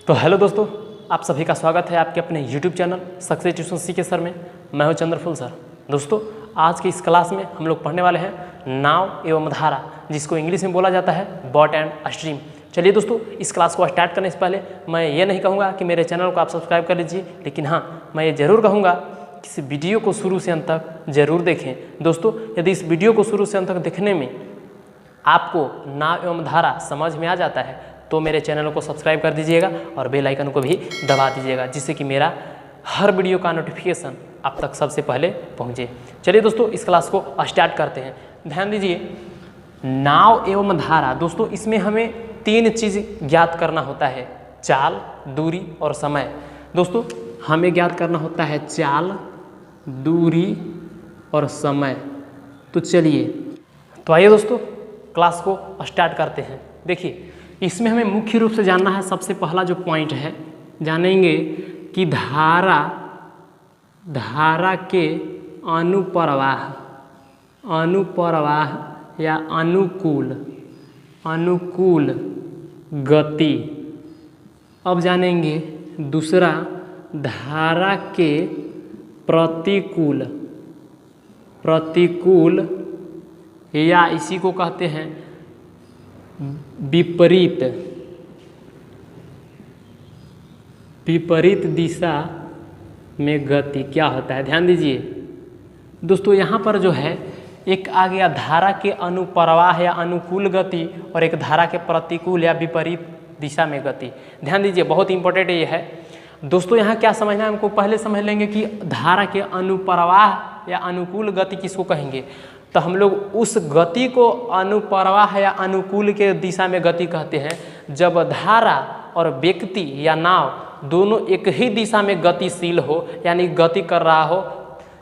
तो हेलो दोस्तों, आप सभी का स्वागत है आपके अपने YouTube channel success tuition CK sir में। मैं हूं चंद्रफुल सर। दोस्तों, आज की इस क्लास में हम लोग पढ़ने वाले हैं नाव एवं धारा, जिसको इंग्लिश में बोला जाता है बॉट एंड स्ट्रीम। चलिए दोस्तों, इस क्लास को स्टार्ट करने से पहले मैं ये नहीं कहूँगा कि मेरे चैनल को आप सब्सक्राइब कर लीजिए, लेकिन हाँ, मैं ये ज़रूर कहूँगा कि इस वीडियो को शुरू से अंत तक ज़रूर देखें। दोस्तों, यदि इस वीडियो को शुरू से अंत तक देखने में आपको नाव एवं धारा समझ में आ जाता है तो मेरे चैनल को सब्सक्राइब कर दीजिएगा और बेल आइकन को भी दबा दीजिएगा, जिससे कि मेरा हर वीडियो का नोटिफिकेशन आप तक सबसे पहले पहुंचे। चलिए दोस्तों, इस क्लास को स्टार्ट करते हैं। ध्यान दीजिए, नाव एवं धारा। दोस्तों, इसमें हमें तीन चीज़ ज्ञात करना होता है: चाल, दूरी और समय। दोस्तों, हमें ज्ञात करना होता है चाल, दूरी और समय। तो चलिए, तो आइए दोस्तों क्लास को स्टार्ट करते हैं। देखिए, इसमें हमें मुख्य रूप से जानना है, सबसे पहला जो पॉइंट है, जानेंगे कि धारा के अनुप्रवाह या अनुकूल गति। अब जानेंगे दूसरा, धारा के प्रतिकूल या इसी को कहते हैं विपरीत दिशा में गति क्या होता है। ध्यान दीजिए दोस्तों, यहाँ पर जो है एक आ गया धारा के अनुप्रवाह या अनुकूल गति और एक धारा के प्रतिकूल या विपरीत दिशा में गति। ध्यान दीजिए, बहुत इंपॉर्टेंट ये है दोस्तों। यहाँ क्या समझना है हमको, पहले समझ लेंगे कि धारा के अनुप्रवाह या अनुकूल गति किसको कहेंगे। तो हम लोग उस गति को अनुप्रवाह या अनुकूल के दिशा में गति कहते हैं जब धारा और व्यक्ति या नाव दोनों एक ही दिशा में गतिशील हो, यानी गति कर रहा हो।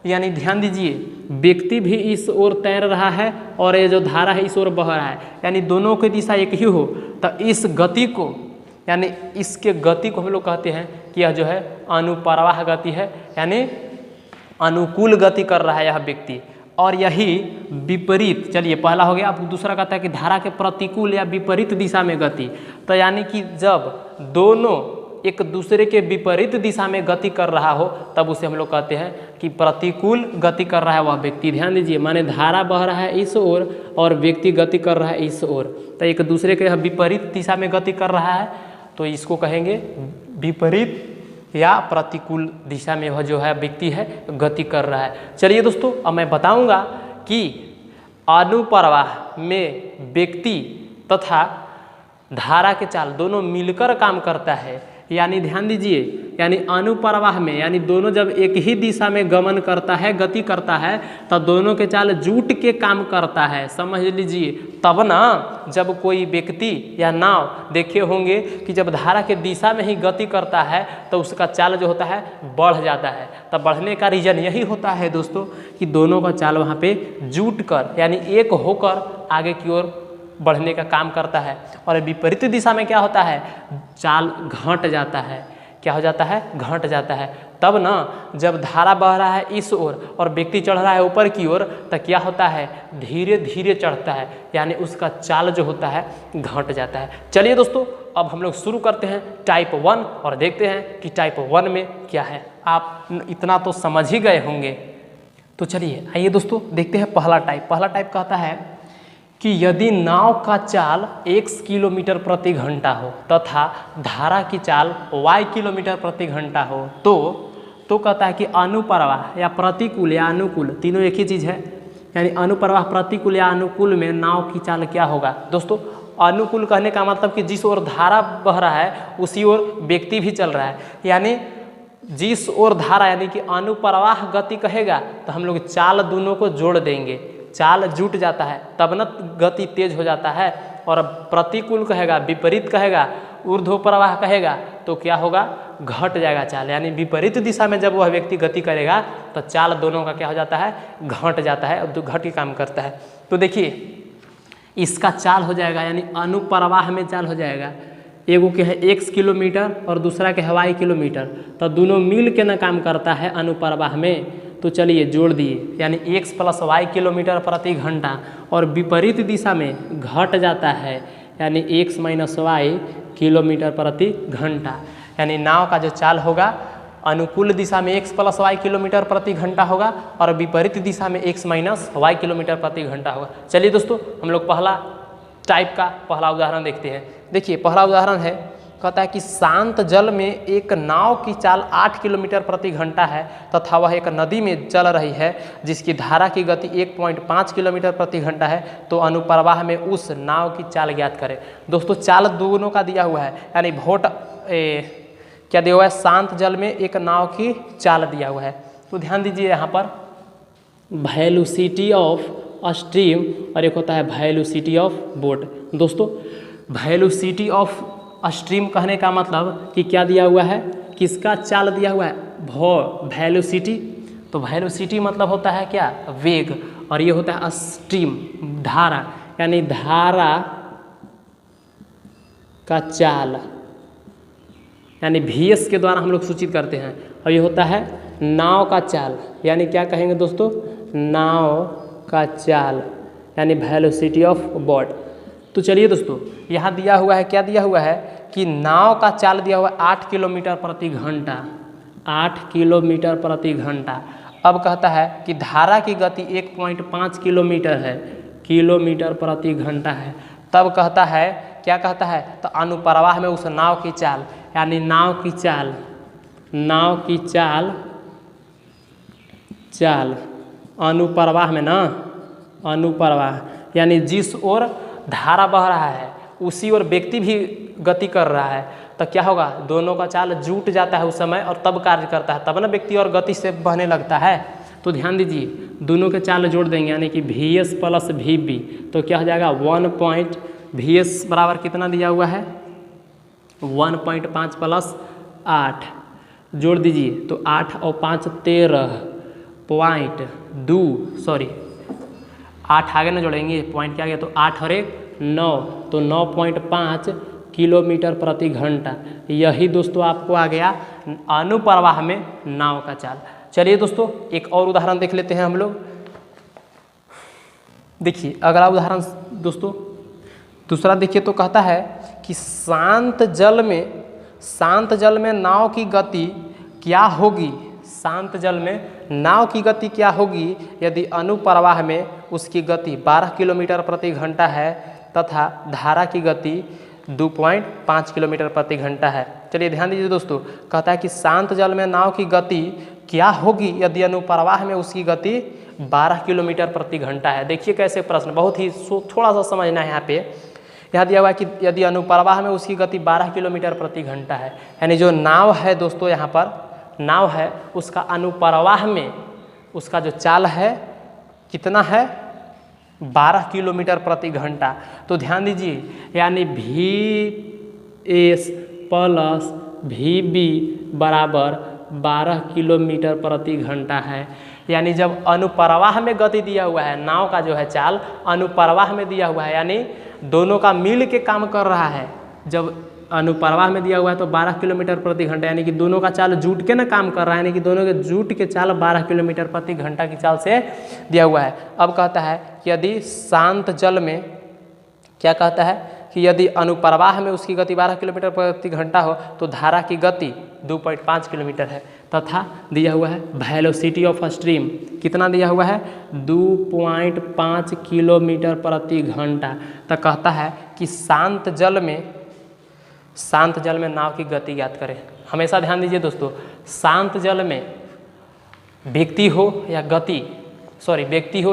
यानी ध्यान दीजिए, व्यक्ति भी इस ओर तैर रहा है और ये जो धारा है इस ओर बह रहा है, यानी दोनों की दिशा एक ही हो, तो इस गति को, यानी इसके गति को हम लोग कहते हैं कि यह जो है अनुप्रवाह गति है, यानी अनुकूल गति कर रहा है यह व्यक्ति। और यही विपरीत, चलिए पहला हो गया। अब दूसरा कहता है कि धारा के प्रतिकूल या विपरीत दिशा में गति। तो यानी कि जब दोनों एक दूसरे के विपरीत दिशा में गति कर रहा हो, तब उसे हम लोग कहते हैं कि प्रतिकूल गति कर रहा है वह व्यक्ति। ध्यान दीजिए, माने धारा बह रहा है इस ओर और व्यक्ति गति कर रहा है इस ओर, तो एक दूसरे के विपरीत दिशा में गति कर रहा है, तो इसको कहेंगे विपरीत या प्रतिकूल दिशा में वह जो है व्यक्ति है गति कर रहा है। चलिए दोस्तों, अब मैं बताऊंगा कि अनुप्रवाह में व्यक्ति तथा धारा के चाल दोनों मिलकर काम करता है। यानी ध्यान दीजिए, यानी अनुप्रवाह में, यानी दोनों जब एक ही दिशा में गमन करता है, गति करता है, तो दोनों के चाल जुट के काम करता है। समझ लीजिए, तब ना जब कोई व्यक्ति या नाव देखे होंगे कि जब धारा के दिशा में ही गति करता है तो उसका चाल जो होता है बढ़ जाता है। तब बढ़ने का रीजन यही होता है दोस्तों कि दोनों का चाल वहाँ पे जुट कर, यानी एक होकर आगे की ओर बढ़ने का काम करता है। और विपरीत दिशा में क्या होता है, चाल घट जाता है। क्या हो जाता है, घट जाता है। तब ना जब धारा बह रहा है इस ओर और व्यक्ति चढ़ रहा है ऊपर की ओर, तो क्या होता है, धीरे धीरे चढ़ता है, यानी उसका चाल जो होता है घट जाता है। चलिए दोस्तों, अब हम लोग शुरू करते हैं टाइप 1 और देखते हैं कि टाइप 1 में क्या है। आप इतना तो समझ ही गए होंगे। तो चलिए आइए दोस्तों देखते हैं पहला टाइप कहता है कि यदि नाव का चाल x किलोमीटर प्रति घंटा हो तथा धारा की चाल y किलोमीटर प्रति घंटा हो, तो कहता है कि अनुप्रवाह या प्रतिकूल या अनुकूल, तीनों एक ही चीज़ है। यानी अनुप्रवाह, प्रतिकूल या अनुकूल में नाव की चाल क्या होगा। दोस्तों, अनुकूल कहने का मतलब कि जिस ओर धारा बह रहा है उसी ओर व्यक्ति भी चल रहा है। यानी जिस ओर धारा, यानी कि अनुप्रवाह गति कहेगा तो हम लोग चाल दोनों को जोड़ देंगे, चाल जुट जाता है, तब न गति तेज हो जाता है। और प्रतिकूल कहेगा, विपरीत कहेगा, ऊर्ध्वप्रवाह कहेगा, तो क्या होगा, घट जाएगा चाल। यानी विपरीत दिशा में जब वह व्यक्ति गति करेगा तो चाल दोनों का क्या हो जाता है, घट जाता है, और घट के काम करता है। तो देखिए, इसका चाल हो जाएगा, यानी अनुप्रवाह में चाल हो जाएगा। एगो के है x किलोमीटर और दूसरा के है y किलोमीटर, तो दोनों मिल के ना काम करता है अनुप्रवाह में। तो चलिए जोड़ दिए, यानी x + y किलोमीटर प्रति घंटा, और विपरीत दिशा में घट जाता है, यानी x माइनस वाई किलोमीटर प्रति घंटा। यानी नाव का जो चाल होगा अनुकूल दिशा में x प्लस वाई किलोमीटर प्रति घंटा होगा और विपरीत दिशा में x माइनस वाई किलोमीटर प्रति घंटा होगा। चलिए दोस्तों हम लोग पहला टाइप का पहला उदाहरण देखते हैं। देखिए पहला उदाहरण है, कहता है कि शांत जल में एक नाव की चाल 8 किलोमीटर प्रति घंटा है तथा वह एक नदी में चल रही है जिसकी धारा की गति 1.5 किलोमीटर प्रति घंटा है, तो अनुप्रवाह में उस नाव की चाल ज्ञात करें। दोस्तों चाल दोनों का दिया हुआ है, यानी क्या दिया हुआ है, शांत जल में एक नाव की चाल दिया हुआ है। तो ध्यान दीजिए यहाँ पर वेलोसिटी ऑफ स्ट्रीम और एक होता है वेलोसिटी ऑफ बोट। दोस्तों वेलोसिटी ऑफ स्ट्रीम कहने का मतलब कि क्या दिया हुआ है, किसका चाल दिया हुआ है, वेलोसिटी। तो वेलोसिटी मतलब होता है क्या, वेग, और ये होता है स्ट्रीम धारा, यानी धारा का चाल, यानी VS के द्वारा हम लोग सूचित करते हैं। और ये होता है नाव का चाल, यानी क्या कहेंगे दोस्तों, नाव का चाल, यानी वेलोसिटी ऑफ बोट। तो चलिए दोस्तों यहाँ दिया हुआ है, क्या दिया हुआ है कि नाव का चाल दिया हुआ है 8 किलोमीटर प्रति घंटा, 8 किलोमीटर प्रति घंटा। अब कहता है कि धारा की गति 1.5 किलोमीटर है, किलोमीटर प्रति घंटा है। तब कहता है, क्या कहता है, तो अनुप्रवाह में उस नाव की चाल, यानी नाव की चाल, नाव की चाल, चाल अनुप्रवाह में ना, अनुप्रवाह यानी जिस ओर धारा बह रहा है उसी ओर व्यक्ति भी गति कर रहा है, तो क्या होगा, दोनों का चाल जुट जाता है उस समय और तब कार्य करता है, तब ना व्यक्ति और गति से बहने लगता है। तो ध्यान दीजिए दोनों के चाल जोड़ देंगे, यानी कि VS प्लस VB, तो क्या हो जाएगा 1. VS बराबर कितना दिया हुआ है, 1.5 प्लस 8 जोड़ दीजिए, तो 8 और 5 13.2, सॉरी 8 आगे ना जोड़ेंगे, पॉइंट क्या गया, तो 8 और 1 9, तो 9.5 किलोमीटर प्रति घंटा। यही दोस्तों आपको आ गया अनुप्रवाह में नाव का चाल। चलिए दोस्तों एक और उदाहरण देख लेते हैं हम लोग। देखिए अगला उदाहरण दोस्तों दूसरा देखिए, तो कहता है कि शांत जल में नाव की गति क्या होगी, शांत जल में नाव की गति क्या होगी यदि अनुप्रवाह में उसकी गति 12 किलोमीटर प्रति घंटा है तथा धारा की गति 2.5 किलोमीटर प्रति घंटा है। चलिए ध्यान दीजिए दोस्तों, कहता है कि शांत जल में नाव की गति क्या होगी यदि अनुप्रवाह में उसकी गति 12 किलोमीटर प्रति घंटा है। देखिए कैसे प्रश्न, बहुत ही थोड़ा सा समझना है यहाँ पे। यहाँ दिया हुआ है कि यदि अनुप्रवाह में उसकी गति 12 किलोमीटर प्रति घंटा है, यानी जो नाव है दोस्तों, यहाँ पर नाव है, उसका अनुप्रवाह में उसका जो चाल है कितना है, 12 किलोमीटर प्रति घंटा। तो ध्यान दीजिए यानी VS प्लस VB बराबर 12 किलोमीटर प्रति घंटा है। यानी जब अनुप्रवाह में गति दिया हुआ है, नाव का जो है चाल अनुप्रवाह में दिया हुआ है, यानी दोनों का मिल के काम कर रहा है। जब अनुप्रवाह में दिया हुआ है तो 12 किलोमीटर प्रति घंटा, यानी कि दोनों का चाल जुट के ना काम कर रहा है, यानी कि दोनों के जुट के चाल 12 किलोमीटर प्रति घंटा की चाल से दिया हुआ है। अब कहता है कि यदि शांत जल में, क्या कहता है कि यदि अनुप्रवाह में उसकी गति 12 किलोमीटर प्रति घंटा हो तो धारा की गति 2.5 किलोमीटर है, तथा दिया हुआ है वेलोसिटी ऑफ स्ट्रीम कितना दिया हुआ है, 2.5 किलोमीटर प्रति घंटा। तो कहता है कि शांत जल में नाव की गति ज्ञात करें। हमेशा ध्यान दीजिए दोस्तों, शांत जल में व्यक्ति हो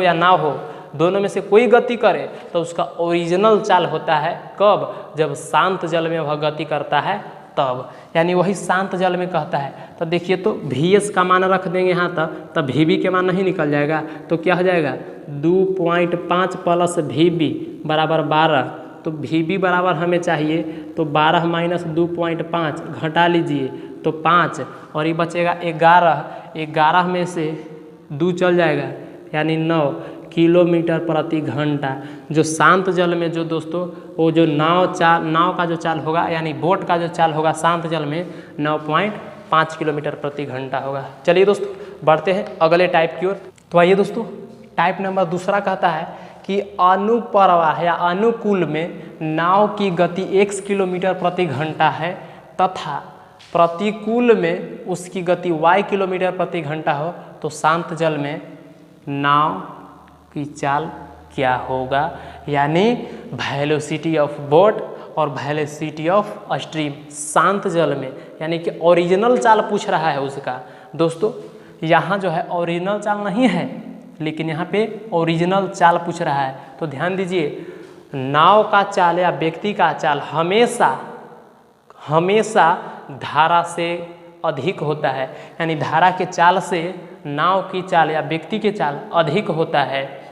या नाव हो, दोनों में से कोई गति करे तो उसका ओरिजिनल चाल होता है कब, जब शांत जल में वह गति करता है तब, यानी वही शांत जल में कहता है। तो देखिए तो VS का मान रख देंगे यहाँ तब VB के मान नहीं निकल जाएगा, तो क्या हो जाएगा 2.5 प्लस VB बराबर 12, तो VB बराबर हमें चाहिए तो 12 माइनस 2.5 घटा लीजिए तो 5, और ये बचेगा 11 में से 2 चल जाएगा यानी 9 किलोमीटर प्रति घंटा। जो शांत जल में जो दोस्तों वो जो नाव का जो चाल होगा, यानी बोट का जो चाल होगा शांत जल में 9.5 किलोमीटर प्रति घंटा होगा। चलिए दोस्तों बढ़ते हैं अगले टाइप की ओर। तो आइए दोस्तों टाइप नंबर दूसरा कहता है कि अनुप्रवाह या अनुकूल में नाव की गति x किलोमीटर प्रति घंटा है तथा प्रतिकूल में उसकी गति y किलोमीटर प्रति घंटा हो, तो शांत जल में नाव की चाल क्या होगा, यानी वेलोसिटी ऑफ बोट और वेलोसिटी ऑफ स्ट्रीम शांत जल में, यानी कि ओरिजिनल चाल पूछ रहा है उसका। दोस्तों यहाँ जो है ओरिजिनल चाल नहीं है, लेकिन यहाँ पे ओरिजिनल चाल पूछ रहा है। तो ध्यान दीजिए, नाव का चाल या व्यक्ति का चाल हमेशा धारा से अधिक होता है, यानी धारा के चाल से नाव की चाल या व्यक्ति के चाल अधिक होता है।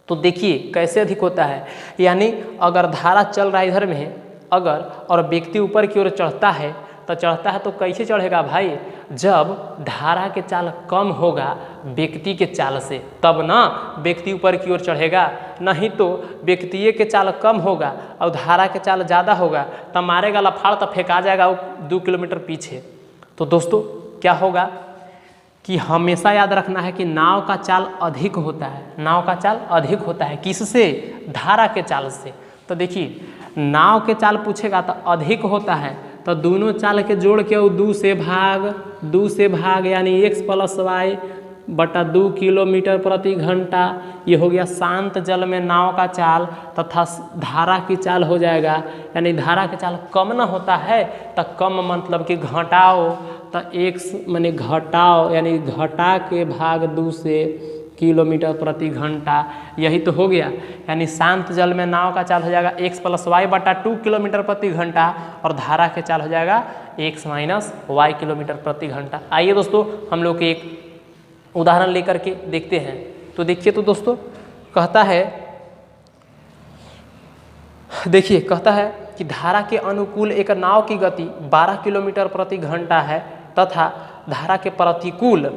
तो देखिए कैसे अधिक होता है, यानी अगर धारा चल रहा है इधर में अगर, और व्यक्ति ऊपर की ओर चढ़ता है तो कैसे चढ़ेगा भाई, जब धारा के चाल कम होगा व्यक्ति के चाल से, तब ना व्यक्ति ऊपर की ओर चढ़ेगा, नहीं तो व्यक्ति के चाल कम होगा और धारा के चाल ज़्यादा होगा तब मारेगा लफाड़, तब फेंका जाएगा 2 किलोमीटर पीछे। तो दोस्तों क्या होगा कि हमेशा याद रखना है कि नाव का चाल अधिक होता है, नाव का चाल अधिक होता है किससे, धारा के चाल से। तो देखिए नाव के चाल पूछेगा तो अधिक होता है, तो दोनों चाल के जोड़ के 2 से भाग यानी x + y बटा 2 किलोमीटर प्रति घंटा, ये हो गया शांत जल में नाव का चाल तथा धारा की चाल हो जाएगा, यानी धारा की चाल कम न होता है तो कम मतलब कि घटाओ, तो x माने घटाओ यानी घटा के भाग 2 से किलोमीटर प्रति घंटा, यही तो हो गया। यानी शांत जल में नाव का चाल हो जाएगा x + y बटा 2 किलोमीटर प्रति घंटा और धारा के चाल हो जाएगा x - y किलोमीटर प्रति घंटा। आइए दोस्तों हम लोग एक उदाहरण लेकर के देखते हैं। तो देखिए तो दोस्तों कहता है, देखिए कहता है कि धारा के अनुकूल एक नाव की गति 12 किलोमीटर प्रति घंटा है तथा धारा के प्रतिकूल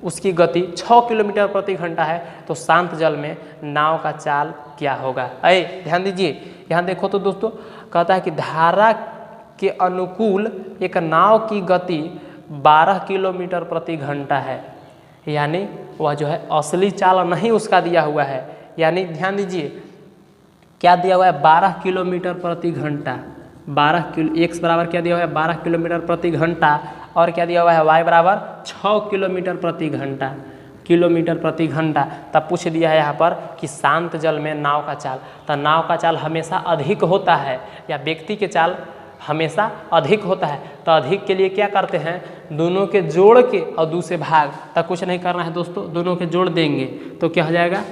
उसकी गति 6 किलोमीटर प्रति घंटा है, तो शांत जल में नाव का चाल क्या होगा। ध्यान दीजिए, यहाँ देखो तो दोस्तों कहता है कि धारा के अनुकूल एक नाव की गति 12 किलोमीटर प्रति घंटा है, यानी वह जो है असली चाल नहीं उसका दिया हुआ है, यानी ध्यान दीजिए क्या दिया हुआ है 12 किलोमीटर प्रति घंटा, 12 किलो x बराबर क्या दिया हुआ है 12 किलोमीटर प्रति घंटा और क्या दिया हुआ है y बराबर 6 किलोमीटर प्रति घंटा। तब पूछ दिया है यहाँ पर कि शांत जल में नाव का चाल, तो नाव का चाल हमेशा अधिक होता है या व्यक्ति के चाल हमेशा अधिक होता है। तो अधिक के लिए क्या करते हैं, दोनों के जोड़ के और 2 से भाग, तब कुछ नहीं करना है दोस्तों, दोनों के जोड़ देंगे तो क्या हो जाएगा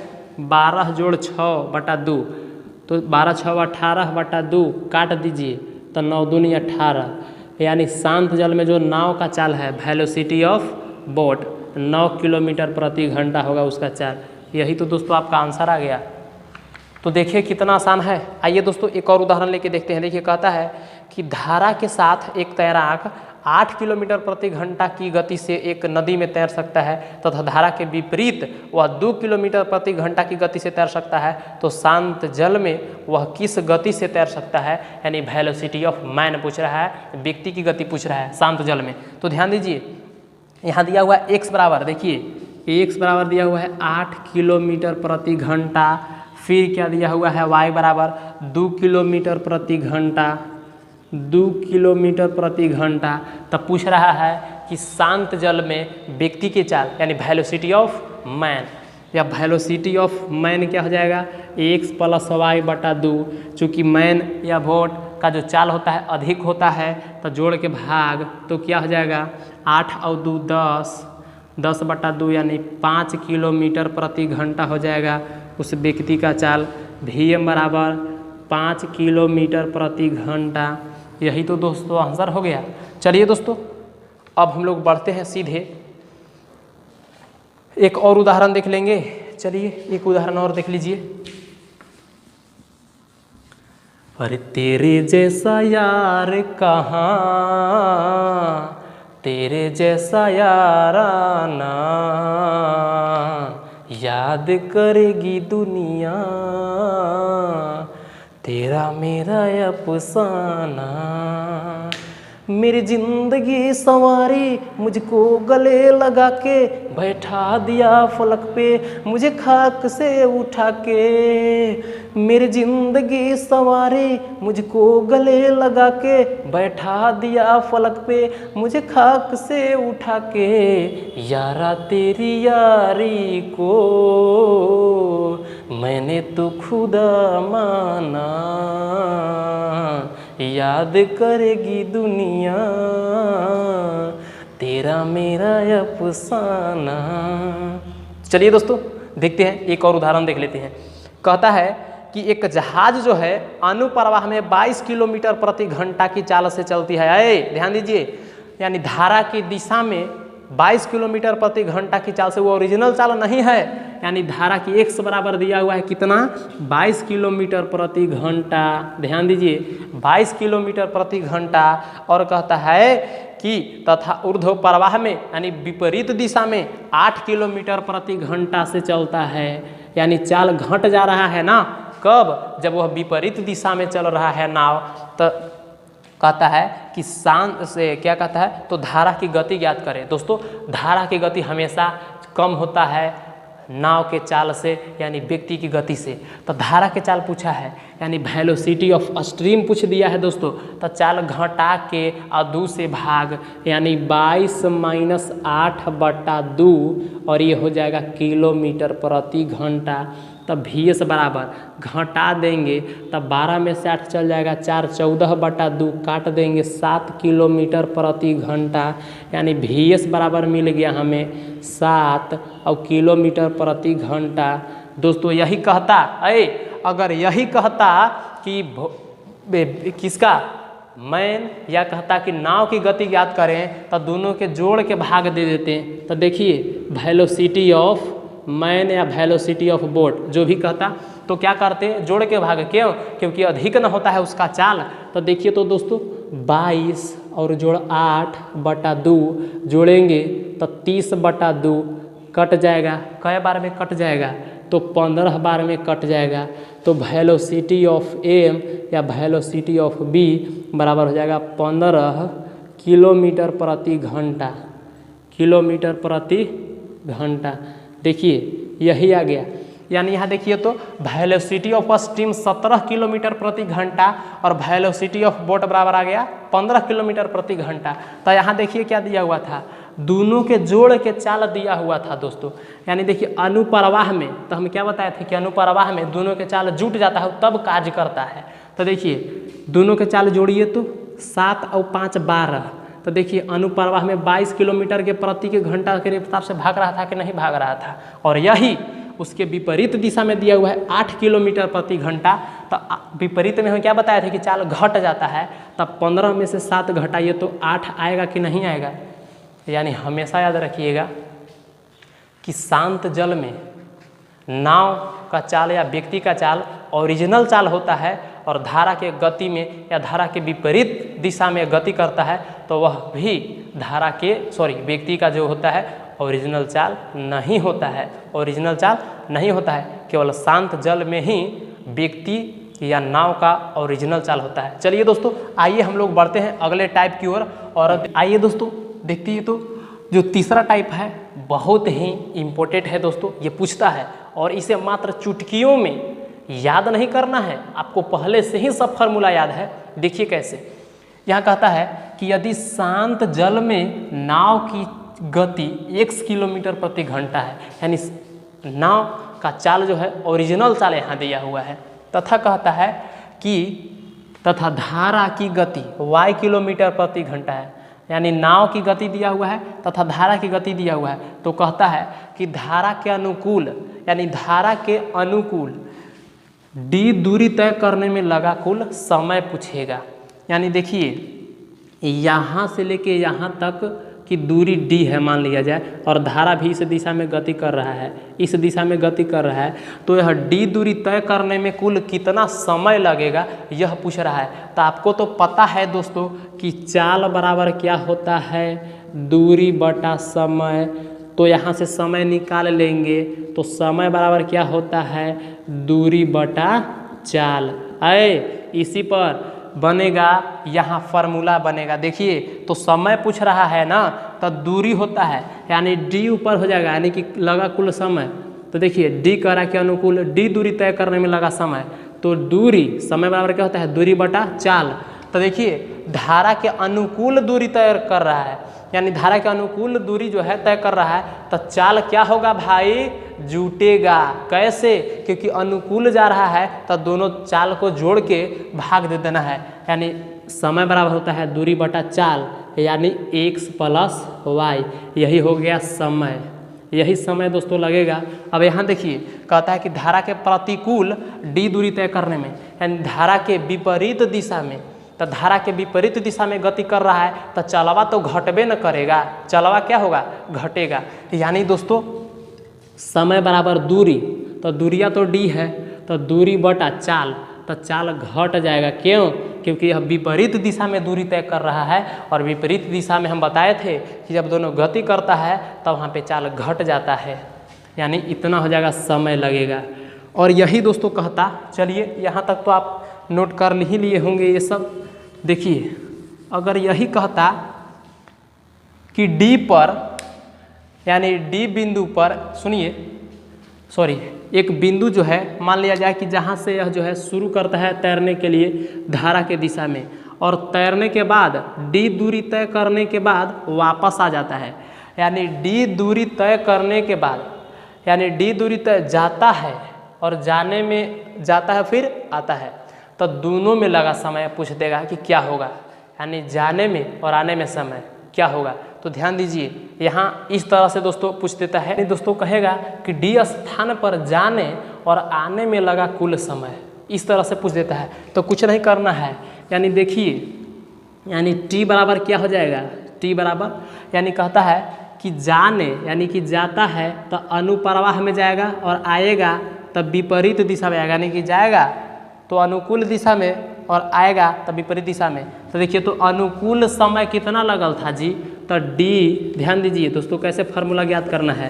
12 + 6 बटा 2, तो 12 × 6 = 18 बटा 2 काट दीजिए तो 9 × 2 = 18, यानी शांत जल में जो नाव का चाल है वेलोसिटी ऑफ बोट 9 किलोमीटर प्रति घंटा होगा उसका चाल। यही तो दोस्तों आपका आंसर आ गया। तो देखिए कितना आसान है। आइए दोस्तों एक और उदाहरण लेके देखते हैं। देखिए कहता है कि धारा के साथ एक तैराक 8 किलोमीटर प्रति घंटा की गति से एक नदी में तैर सकता है तथा धारा के विपरीत वह 2 किलोमीटर प्रति घंटा की गति से तैर सकता है, तो शांत जल में वह किस गति से तैर सकता है, यानी वेलोसिटी ऑफ मैन पूछ रहा है, व्यक्ति की गति पूछ रहा है शांत जल में। तो ध्यान दीजिए यहाँ दिया हुआ है x बराबर, देखिए x बराबर दिया हुआ है 8 किलोमीटर प्रति घंटा, फिर क्या दिया हुआ है y बराबर 2 किलोमीटर प्रति घंटा, 2 किलोमीटर प्रति घंटा। तब पूछ रहा है कि शांत जल में व्यक्ति की चाल यानी वेलोसिटी ऑफ मैन, या वेलोसिटी ऑफ मैन क्या हो जाएगा x + y बटा 2, चूँकि मैन या बोट का जो चाल होता है अधिक होता है तो जोड़ के भाग, तो क्या हो जाएगा 8 और 2 10 बटा 2 यानी 5 किलोमीटर प्रति घंटा हो जाएगा उस व्यक्ति का चाल। Vm बराबर 5 किलोमीटर प्रति घंटा। यही तो दोस्तों आंसर हो गया। चलिए दोस्तों अब हम लोग बढ़ते हैं सीधे एक और उदाहरण देख लेंगे। चलिए एक उदाहरण और देख लीजिए। अरे तेरे जैसा यार कहाँ, तेरे जैसा याराना याद करेगी दुनिया, तेरा मेरा अफसाना। मेरी जिंदगी संवारी मुझको गले लगा के बैठा दिया फलक पे मुझे खाक से उठा के, मेरी जिंदगी संवारे मुझको गले लगा के, बैठा दिया फलक पे मुझे खाक से उठा के, यारा तेरी यारी को मैंने तो खुदा माना, याद करेगी दुनिया तेरा मेरा अफसाना। चलिए दोस्तों देखते हैं, एक और उदाहरण देख लेते हैं। कहता है कि एक जहाज जो है अनुप्रवाह में 22 किलोमीटर प्रति घंटा की चाल से चलती है। ध्यान दीजिए, यानी धारा की दिशा में 22 किलोमीटर प्रति घंटा की चाल से, वो ओरिजिनल चाल नहीं है, यानी धारा की x बराबर दिया हुआ है कितना, 22 किलोमीटर प्रति घंटा। ध्यान दीजिए 22 किलोमीटर प्रति घंटा। और कहता है कि तथा ऊर्ध्व प्रवाह में यानी विपरीत दिशा में 8 किलोमीटर प्रति घंटा से चलता है, यानी चाल घट जा रहा है ना। कब? जब वह विपरीत दिशा में चल रहा है नाव। तो कहता है कि शांत से क्या कहता है, तो धारा की गति ज्ञात करें। दोस्तों धारा की गति हमेशा कम होता है नाव के चाल से, यानी व्यक्ति की गति से। तो धारा के चाल पूछा है, यानी वेलोसिटी ऑफ स्ट्रीम पूछ दिया है दोस्तों। तो चाल घटा के और 2 से भाग, यानी 22 माइनस 8/2, और ये हो जाएगा किलोमीटर प्रति घंटा। तब VS बराबर घटा देंगे तब 12 में से 8 चल जाएगा 4, 14/2 काट देंगे 7 किलोमीटर प्रति घंटा, यानी VS बराबर मिल गया हमें 7 और किलोमीटर प्रति घंटा। दोस्तों यही कहता अगर यही कहता कि किसका मैन, या कहता कि नाव की गति ज्ञात करें, तो दोनों के जोड़ के भाग दे देते हैं। तो देखिए वेलोसिटी ऑफ मैन या वेलोसिटी ऑफ बोट जो भी कहता, तो क्या करते हैं जोड़ के भाग। क्यों? क्योंकि अधिक न होता है उसका चाल। तो देखिए तो दोस्तों 22 और जोड़ 8/2 जोड़ेंगे तो 30/2 कट जाएगा। कई बार में कट जाएगा? तो 15 बार में कट जाएगा। तो वेलोसिटी ऑफ एम या वेलोसिटी ऑफ बी बराबर हो जाएगा 15 किलोमीटर प्रति घंटा। किलोमीटर प्रति घंटा देखिए यही आ गया। यानी यहाँ देखिए तो वेलोसिटी ऑफ स्टीम 17 किलोमीटर प्रति घंटा और वेलोसिटी ऑफ बोट बराबर आ गया 15 किलोमीटर प्रति घंटा। तो यहाँ देखिए क्या दिया हुआ था, दोनों के जोड़ के चाल दिया हुआ था दोस्तों। यानी देखिए अनुप्रवाह में तो हम क्या बताए थे कि अनुप्रवाह में दोनों के चाल जुट जाता है तब कार्य करता है। तो देखिए दोनों के चाल जोड़िए तो 7 और 5 12। तो देखिए अनुप्रवाह में 22 किलोमीटर के प्रति के घंटा के रफ्तार से भाग रहा था कि नहीं भाग रहा था, और यही उसके विपरीत दिशा में दिया हुआ है 8 किलोमीटर प्रति घंटा। तो विपरीत में हम क्या बताए थे कि चाल घट जाता है, तब 15 में से 7 घटाइए तो 8 आएगा कि नहीं आएगा। यानी हमेशा याद रखिएगा कि शांत जल में नाव का चाल या व्यक्ति का चाल ओरिजिनल चाल होता है, और धारा के गति में या धारा के विपरीत दिशा में गति करता है तो वह भी धारा के व्यक्ति का जो होता है ओरिजिनल चाल नहीं होता है। ओरिजिनल चाल नहीं होता है, केवल शांत जल में ही व्यक्ति या नाव का ओरिजिनल चाल होता है। चलिए दोस्तों आइए हम लोग बढ़ते हैं अगले टाइप की ओर। और आइए दोस्तों देखते हैं तो जो तीसरा टाइप है बहुत ही इम्पोर्टेंट है दोस्तों। ये पूछता है और इसे मात्र चुटकियों में याद नहीं करना है, आपको पहले से ही सब फार्मूला याद है। देखिए कैसे, यहाँ कहता है कि यदि शांत जल में नाव की गति x किलोमीटर प्रति घंटा है, यानी नाव का चाल जो है ओरिजिनल चाल यहाँ दिया हुआ है, तथा कहता है कि तथा धारा की गति y किलोमीटर प्रति घंटा है, यानी नाव की गति दिया हुआ है तथा धारा की गति दिया हुआ है। तो कहता है कि धारा के अनुकूल यानी धारा के अनुकूल d दूरी तय करने में लगा कुल समय पूछेगा। यानी देखिए यहाँ से लेके यहाँ तक की दूरी d है मान लिया जाए, और धारा भी इस दिशा में गति कर रहा है, इस दिशा में गति कर रहा है, तो यह d दूरी तय करने में कुल कितना समय लगेगा यह पूछ रहा है। तो आपको तो पता है दोस्तों कि चाल बराबर क्या होता है, दूरी बटा समय। तो यहाँ से समय निकाल लेंगे तो समय बराबर क्या होता है, दूरी बटा चाल। इसी पर बनेगा यहाँ फार्मूला बनेगा। देखिए तो समय पूछ रहा है ना, तो दूरी होता है यानी d ऊपर हो जाएगा, यानी कि लगा कुल समय। तो देखिए d कह रहा है कि अनुकूल d दूरी तय करने में लगा समय, तो दूरी समय बराबर क्या होता है, दूरी बटा चाल। तो देखिए धारा के अनुकूल दूरी तय कर रहा है, यानी धारा के अनुकूल दूरी जो है तय कर रहा है, तो चाल क्या होगा भाई, जुटेगा। कैसे, क्योंकि अनुकूल जा रहा है तो दोनों चाल को जोड़ के भाग दे देना है, यानी समय बराबर होता है दूरी बटा चाल, यानी x प्लस वाई। यही हो गया समय, यही समय दोस्तों लगेगा। अब यहाँ देखिए कहता है कि धारा के प्रतिकूल d दूरी तय करने में, यानी धारा के विपरीत दिशा में, तो धारा के विपरीत दिशा में गति कर रहा है तो चलवा तो घटबे न करेगा, चलवा क्या होगा, घटेगा। यानी दोस्तों समय बराबर दूरी, तो दूरिया तो d है, तो दूरी बटा चाल, तो चाल घट जाएगा। क्यों, क्योंकि यह विपरीत दिशा में दूरी तय कर रहा है, और विपरीत दिशा में हम बताए थे कि जब दोनों गति करता है तब वहाँ पे चाल घट जाता है, यानी इतना हो जाएगा समय लगेगा। और यही दोस्तों कहता, चलिए यहाँ तक तो आप नोट कर ही लिए होंगे ये सब। देखिए अगर यही कहता कि D पर, यानी D बिंदु पर, सुनिए सॉरी, एक बिंदु जो है मान लिया जाए कि जहाँ से यह जो है शुरू करता है तैरने के लिए धारा के दिशा में, और तैरने के बाद D दूरी तय करने के बाद वापस आ जाता है, यानी D दूरी तय करने के बाद, यानी D दूरी तय जाता है और जाने में जाता है फिर आता है, तो दोनों में लगा समय पूछ देगा कि क्या होगा, यानी जाने में और आने में समय क्या होगा। तो ध्यान दीजिए यहाँ इस तरह से दोस्तों पूछ देता है, दोस्तों कहेगा कि D स्थान पर जाने और आने में लगा कुल समय, इस तरह से पूछ देता है। तो कुछ नहीं करना है, यानी देखिए, यानी T बराबर क्या हो जाएगा, T बराबर, यानी कहता है कि जाने यानी कि जाता है तो अनुप्रवाह में जाएगा, और आएगा तब विपरीत दिशा में आएगा, यानी कि जाएगा तो अनुकूल दिशा में और आएगा तब विपरीत दिशा में। तो देखिए तो अनुकूल समय कितना लगल था जी, तो D, ध्यान दीजिए दोस्तों कैसे फार्मूला ज्ञात करना है,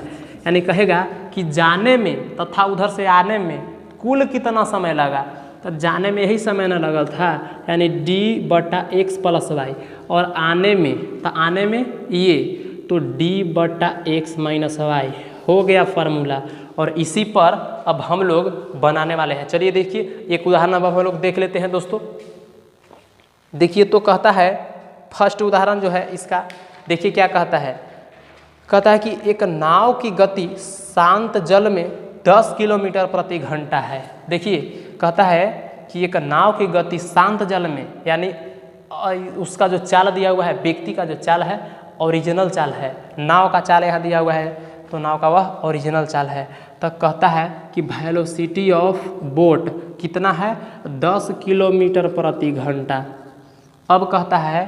यानी कहेगा कि जाने में तथा उधर से आने में कुल कितना समय लगा, तो जाने में यही समय न लगल था, यानी D बटा x प्लस वाई, और आने में, तो आने में ये, तो D बटा x माइनस वाई हो गया फार्मूला। और इसी पर अब हम लोग बनाने वाले हैं। चलिए देखिए एक उदाहरण अब हम लोग देख लेते हैं दोस्तों। देखिए तो कहता है, फर्स्ट उदाहरण जो है इसका, देखिए क्या कहता है, कहता है कि एक नाव की गति शांत जल में 10 किलोमीटर प्रति घंटा है। देखिए कहता है कि एक नाव की गति शांत जल में, यानी उसका जो चाल दिया हुआ है, व्यक्ति का जो चाल है ओरिजिनल चाल है, नाव का चाल यहाँ दिया हुआ है तो नाव का वह ओरिजिनल चाल है। तो कहता है कि वेलोसिटी ऑफ बोट कितना है, 10 किलोमीटर प्रति घंटा। अब कहता है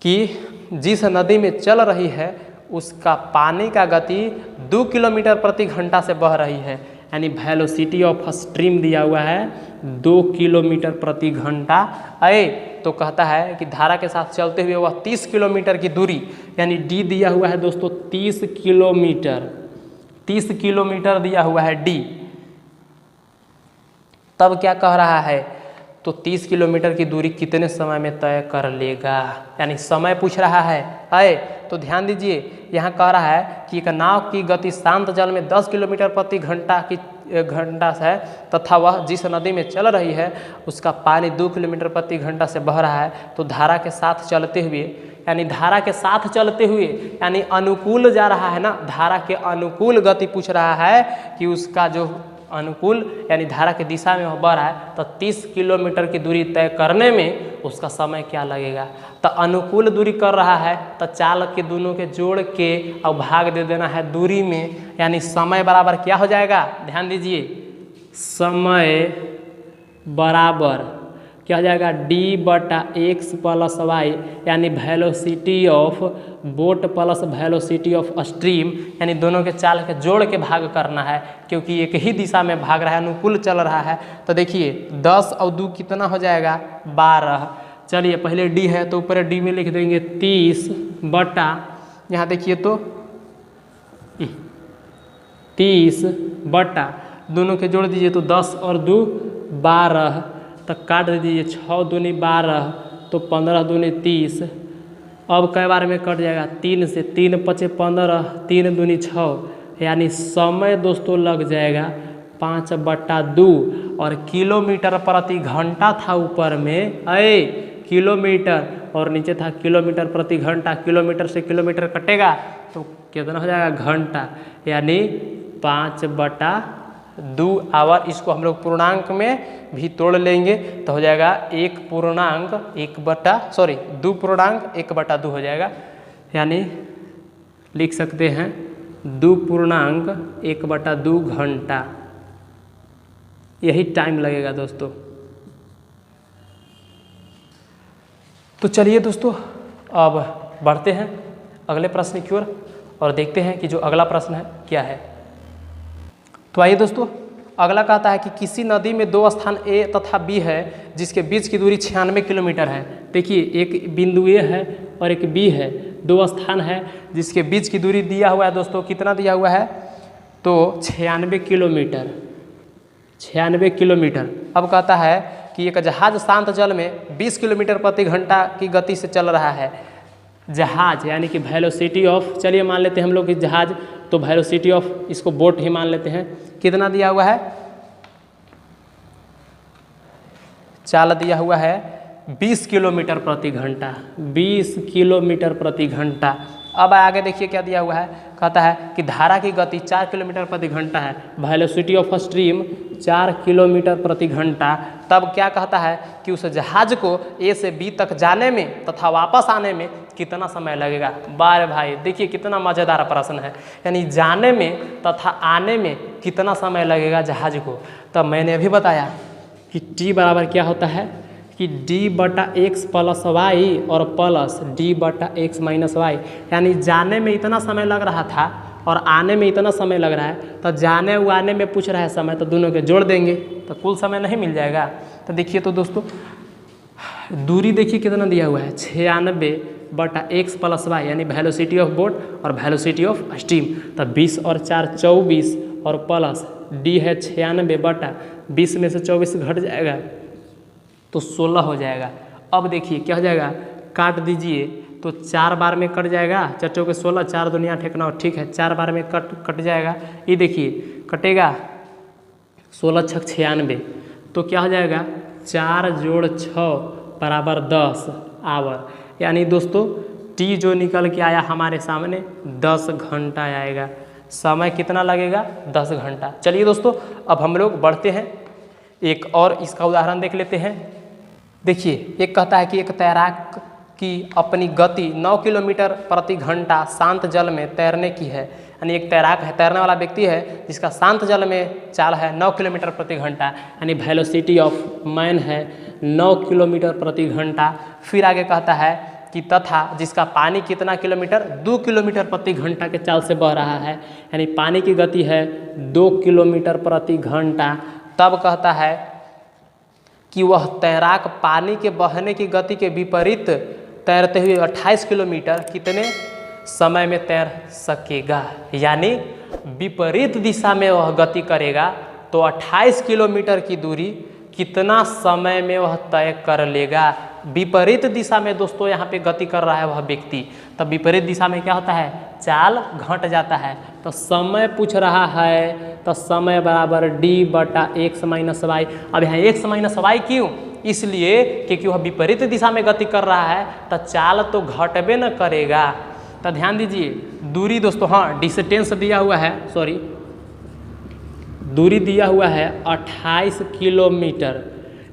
कि जिस नदी में चल रही है उसका पानी का गति 2 किलोमीटर प्रति घंटा से बह रही है, यानी वेलोसिटी ऑफ स्ट्रीम दिया हुआ है 2 किलोमीटर प्रति घंटा। तो कहता है कि धारा के साथ चलते हुए वह 30 किलोमीटर की दूरी, यानी D दिया हुआ है दोस्तों 30 किलोमीटर, 30 किलोमीटर दिया हुआ है D। तब क्या कह रहा है, तो 30 किलोमीटर की दूरी कितने समय में तय कर लेगा, यानी समय पूछ रहा है। तो ध्यान दीजिए यहाँ कह रहा है कि एक नाव की गति शांत जल में 10 किलोमीटर प्रति घंटा है, तथा वह जिस नदी में चल रही है उसका पानी 2 किलोमीटर प्रति घंटा से बह रहा है। तो धारा के साथ चलते हुए, यानी धारा के साथ चलते हुए, यानी अनुकूल जा रहा है ना, धारा के अनुकूल गति पूछ रहा है कि उसका जो अनुकूल यानी धारा की दिशा में वह बढ़ रहा है, तो 30 किलोमीटर की दूरी तय करने में उसका समय क्या लगेगा। तो अनुकूल दूरी कर रहा है तो चाल के दोनों के जोड़ के और भाग दे देना है दूरी में, यानी समय बराबर क्या हो जाएगा, ध्यान दीजिए, समय बराबर क्या हो जाएगा, D बटा x प्लस वाई, यानी velocity of boat plus velocity of stream, यानी दोनों के चाल के जोड़ के भाग करना है, क्योंकि एक ही दिशा में भाग रहा है, अनुकूल चल रहा है। तो देखिए 10 और 2 कितना हो जाएगा, 12। चलिए पहले D है तो ऊपर D में लिख देंगे 30 बटा, यहाँ देखिए तो 30 बटा, दोनों के जोड़ दीजिए तो 10 और 2 12 तो काट दीजिए, 6 दूनी 12 तो 15 दूनी 30। अब कई बार में कट जाएगा, 3 से 3 पचे 15, 3 दूनी 6, यानी समय दोस्तों लग जाएगा 5/2। और किलोमीटर प्रति घंटा था ऊपर में, किलोमीटर, और नीचे था किलोमीटर प्रति घंटा। किलोमीटर से किलोमीटर कटेगा तो कितना हो जाएगा, घंटा, यानी 5/2 आवर। इसको हम लोग पूर्णांक में भी तोड़ लेंगे तो हो जाएगा 2.1/2 हो जाएगा, यानी लिख सकते हैं 2.1/2 घंटा। यही टाइम लगेगा दोस्तों। तो चलिए दोस्तों, अब बढ़ते हैं अगले प्रश्न की ओर और देखते हैं कि जो अगला प्रश्न है क्या है। तो आइए दोस्तों, अगला कहता है कि किसी नदी में 2 स्थान ए तथा बी है जिसके बीच की दूरी 96 किलोमीटर है। देखिए, एक बिंदु ए है और एक बी है, 2 स्थान है जिसके बीच की दूरी दिया हुआ है दोस्तों, कितना दिया हुआ है, तो 96 किलोमीटर। 96 किलोमीटर। अब कहता है कि एक जहाज शांत जल में 20 किलोमीटर प्रति घंटा की गति से चल रहा है। जहाज यानी कि वेलोसिटी ऑफ, चलिए मान लेते हैं हम लोग कि जहाज, तो वेलोसिटी ऑफ, इसको बोट ही मान लेते हैं। कितना दिया हुआ है, चाल दिया हुआ है 20 किलोमीटर प्रति घंटा, 20 किलोमीटर प्रति घंटा। अब आगे देखिए क्या दिया हुआ है, कहता है कि धारा की गति 4 किलोमीटर प्रति घंटा है, वेलोसिटी ऑफ स्ट्रीम 4 किलोमीटर प्रति घंटा। तब क्या कहता है कि उस जहाज को ए से बी तक जाने में तथा वापस आने में कितना समय लगेगा। बारे भाई देखिए कितना मज़ेदार प्रश्न है, यानी जाने में तथा आने में कितना समय लगेगा जहाज को। तब मैंने अभी बताया कि टी बराबर क्या होता है कि d/x + y और प्लस d/x - y, यानी जाने में इतना समय लग रहा था और आने में इतना समय लग रहा है, तो जाने और आने में पूछ रहा है समय, तो दोनों के जोड़ देंगे तो कुल समय नहीं मिल जाएगा। तो देखिए तो दोस्तों, दूरी देखिए कितना दिया हुआ है, 96/x + y, यानी वेलोसिटी ऑफ बोट और वेलोसिटी ऑफ स्टीम। तो 20 और 4 24 और प्लस d है 96/20 में से 24 घट जाएगा तो 16 हो जाएगा। अब देखिए क्या हो जाएगा, काट दीजिए तो 4 बार में कट जाएगा, 4 चौके 16, 4 दूनिया 8 ठीक है, 4 बार में कट जाएगा। ये देखिए कटेगा, 16 × 6 = 96, तो क्या हो जाएगा 4 + 6 = 10 आवर। यानी दोस्तों टी जो निकल के आया हमारे सामने 10 घंटा आएगा। समय कितना लगेगा, 10 घंटा। चलिए दोस्तों, अब हम लोग बढ़ते हैं, एक और इसका उदाहरण देख लेते हैं। देखिए, एक कहता है कि एक तैराक की अपनी गति 9 किलोमीटर प्रति घंटा शांत जल में तैरने की है। यानी एक तैराक है, तैरने वाला व्यक्ति है जिसका शांत जल में चाल है 9 किलोमीटर प्रति घंटा, यानी वेलोसिटी ऑफ मैन है 9 किलोमीटर प्रति घंटा। फिर आगे कहता है कि तथा जिसका पानी कितना किलोमीटर, 2 किलोमीटर प्रति घंटा के चाल से बह रहा है, यानी पानी की गति है 2 किलोमीटर प्रति घंटा। तब कहता है कि वह तैराक पानी के बहने की गति के विपरीत तैरते हुए 28 किलोमीटर कितने समय में तैर सकेगा। यानी विपरीत दिशा में वह गति करेगा तो 28 किलोमीटर की दूरी कितना समय में वह तय कर लेगा। विपरीत दिशा में दोस्तों यहाँ पे गति कर रहा है वह व्यक्ति, तब विपरीत दिशा में क्या होता है, चाल घट जाता है। तो समय पूछ रहा है, तो समय बराबर d/x - y। अब यहाँ x - y क्यों, इसलिए क्योंकि वह विपरीत दिशा में गति कर रहा है तो चाल तो घटबे न करेगा। तो ध्यान दीजिए, दूरी दोस्तों, हाँ डिस्टेंस दिया हुआ है, सॉरी दूरी दिया हुआ है 28 किलोमीटर,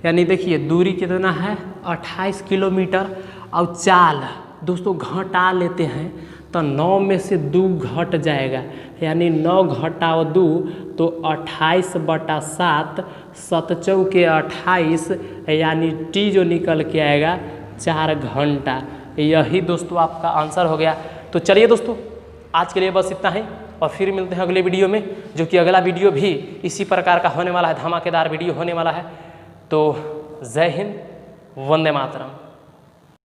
यानी देखिए दूरी कितना है 28 किलोमीटर। और चाल दोस्तों घटा लेते हैं तो 9 में से 2 घट जाएगा, यानी 9 घटाओ 2 तो 28/7, 7 चौके 28, यानी टी जो निकल के आएगा 4 घंटा। यही दोस्तों आपका आंसर हो गया। तो चलिए दोस्तों, आज के लिए बस इतना ही और फिर मिलते हैं अगले वीडियो में, जो कि अगला वीडियो भी इसी प्रकार का होने वाला है, धमाकेदार वीडियो होने वाला है। तो जय हिंद, वंदे मातरम।